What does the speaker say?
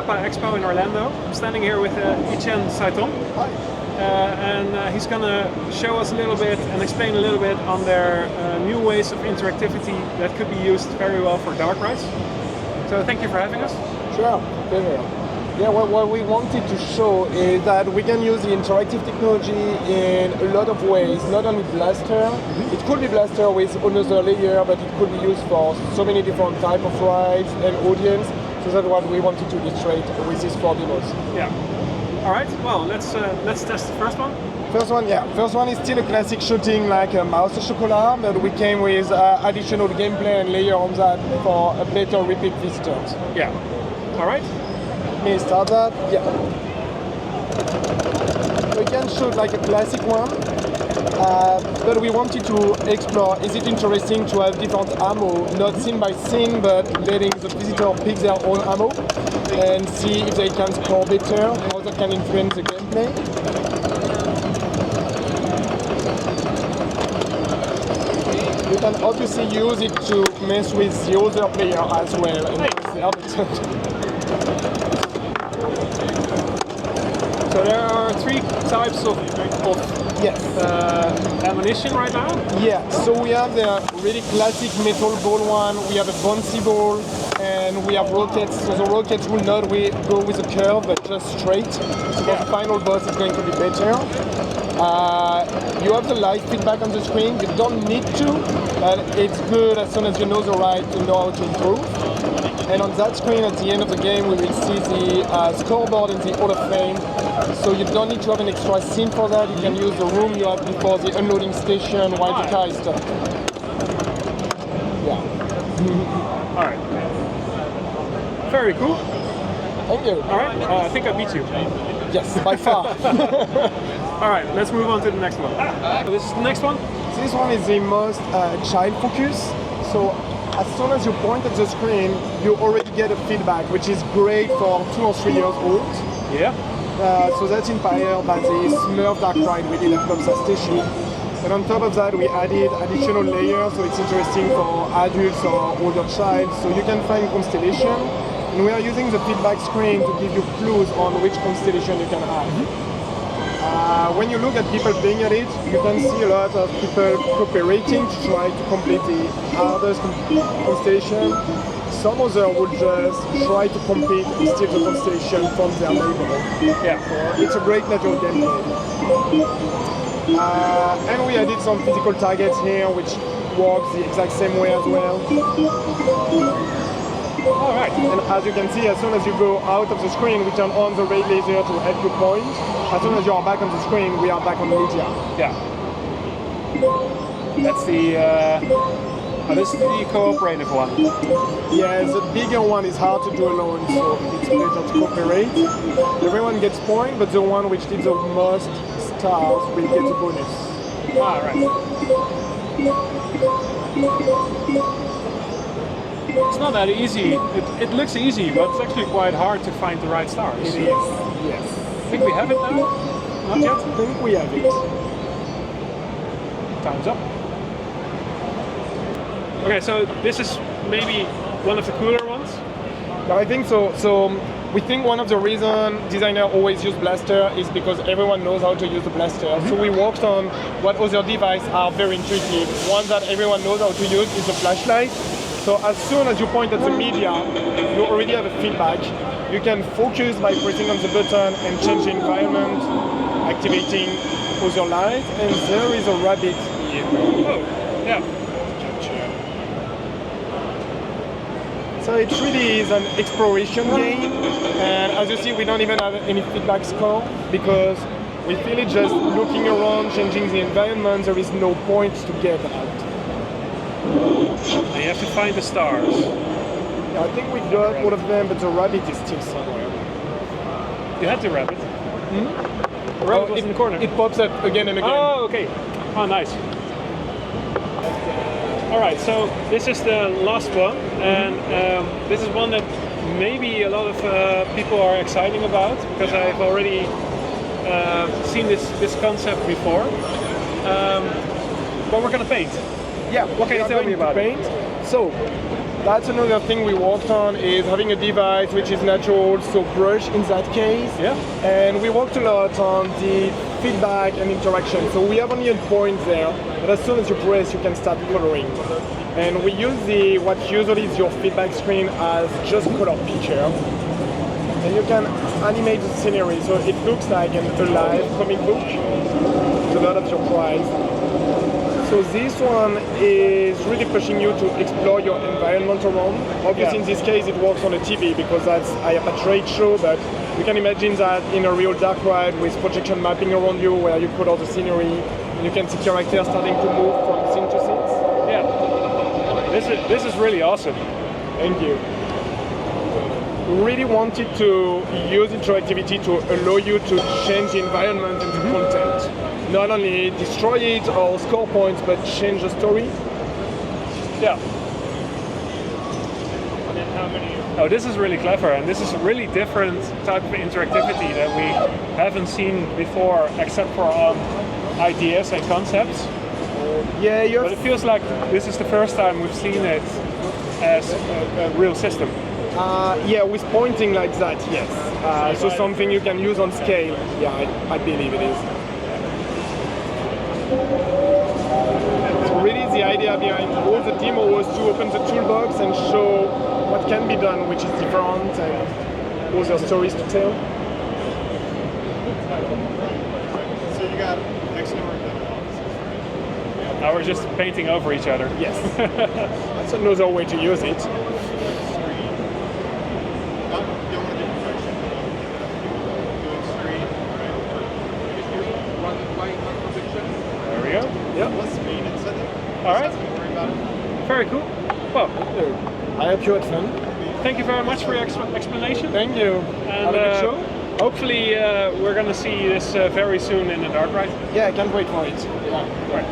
IAAPA Expo in Orlando. I'm standing here with Etienne Sainton. Hi. And he's going to show us a little bit and explain a little bit on their new ways of interactivity that could be used very well for dark rides. So thank you for having us. Sure. Yeah, well, what we wanted to show is that we can use the interactive technology in a lot of ways, not only Blaster. It could be Blaster with another layer, but it could be used for so many different types of rides and audience. So that's what we wanted to illustrate with these 4 demos. Yeah. All right. Well, let's test the first one. First one is still a classic shooting like a Mouse au Chocolat, but we came with additional gameplay and layer on that for a better repeat visitors. Yeah. All right. May I start that? Yeah. We can shoot like a classic one, but we wanted to explore, is it interesting to have different ammo, not scene by scene, but letting the visitor pick their own ammo and see if they can score better, how that can influence the gameplay. You can obviously use it to mess with the other player as well. So there are 3 types of yes. ammunition right now? Yeah, so we have the really classic metal ball one, we have a bouncy ball, and we have rockets. So the rockets will not go with a curve, but just straight. So the final boss is going to be better. You have the live feedback on the screen. You don't need to, but it's good as soon as you know the ride to know how to improve. And on that screen at the end of the game we will see the scoreboard in the Hall of Fame. So you don't need to have an extra scene for that. You can use the room you have before the unloading station while the car is stopped. Yeah. Alright. Very cool. Thank you. Alright, I think I beat you. Yes, by far. Alright, let's move on to the next one. This is the next one? This one is the most child focus. So as soon as you point at the screen, you already get a feedback, which is great for 2 or 3 years old. Yeah. So that's inspired by the Smurf Dark Ride we did at Plopsa Station. And on top of that, we added additional layers, so it's interesting for adults or older child. So you can find constellation, and we are using the feedback screen to give you clues on which constellation you can have. When you look at people playing at it, you can see a lot of people cooperating to try to complete the hardest constellation. Some others will just try to complete and steal the constellation from their neighbor. Yeah. So it's a great natural gameplay. And we added some physical targets here, which works the exact same way as well. Alright. And as you can see, as soon as you go out of the screen, we turn on the ray laser to help you point. As soon as you are back on the screen, we are back on media. Yeah. That's the this is the cooperative one. Yeah, the bigger one is hard to do alone, so it's better to cooperate. Everyone gets points, but the one which did the most stars will get a bonus. Ah, right. It's not that easy. It looks easy, but it's actually quite hard to find the right stars. It is, yes. I think we have it now? Not yet? I think we have it. Time's up. Okay, so this is maybe one of the cooler ones? I think so. So we think one of the reasons designers always use Blaster is because everyone knows how to use the Blaster. So we worked on what other devices are very intuitive. One that everyone knows how to use is the flashlight. So as soon as you point at the media, you already have a feedback. You can focus by pressing on the button and change the environment, activating other lights, and there is a rabbit here. Oh, yeah. So it really is an exploration game, and as you see, we don't even have any feedback score because we feel it just looking around, changing the environment, there is no point to get at. And you have to find the stars. Yeah, I think we got all of them, but the rabbit is still somewhere. You had the rabbit? Hmm? The rabbit was in the corner. It pops up again and again. Oh, okay. Oh, nice. Alright, so this is the last one, and this is one that maybe a lot of people are exciting about, because I've already seen this concept before. But we're going to paint. Yeah, what can you tell me about paint? So, That's another thing we worked on, is having a device which is natural, so brush in that case. Yeah. And we worked a lot on the feedback and interaction. So we have only a point there, but as soon as you press, you can start coloring. And we use what usually is your feedback screen as just color picture. And you can animate the scenery, so it looks like an alive comic book. It's a lot of surprise. So this one is really pushing you to explore your environment around. Obviously, in this case, it works on a TV because that's IAAPA trade show, but you can imagine that in a real dark ride with projection mapping around you, where you color the scenery, and you can see characters starting to move from scene to scene. Yeah, this is really awesome. Thank you. We really wanted to use interactivity to allow you to change the environment and the content. Not only destroy it or score points, but change the story. Yeah. Oh, this is really clever, and this is a really different type of interactivity that we haven't seen before, except for ideas and concepts. Yeah, but it feels like this is the first time we've seen it as a real system. Yeah, with pointing like that, yes. So something you can use on scale. Yeah, I believe it is. So really the idea behind all the demo was to open the toolbox and show what can be done, which is different, and other stories to tell. So you got X number of offices. Now we're just painting over each other. Yes. That's another way to use it. There we go. Yep. All right. Very cool. Well, I hope you had fun. thank you very much for your explanation. Thank you. And Have a good show. hopefully we're going to see this very soon in the dark ride. Yeah, I can't wait for it. Yeah. Right.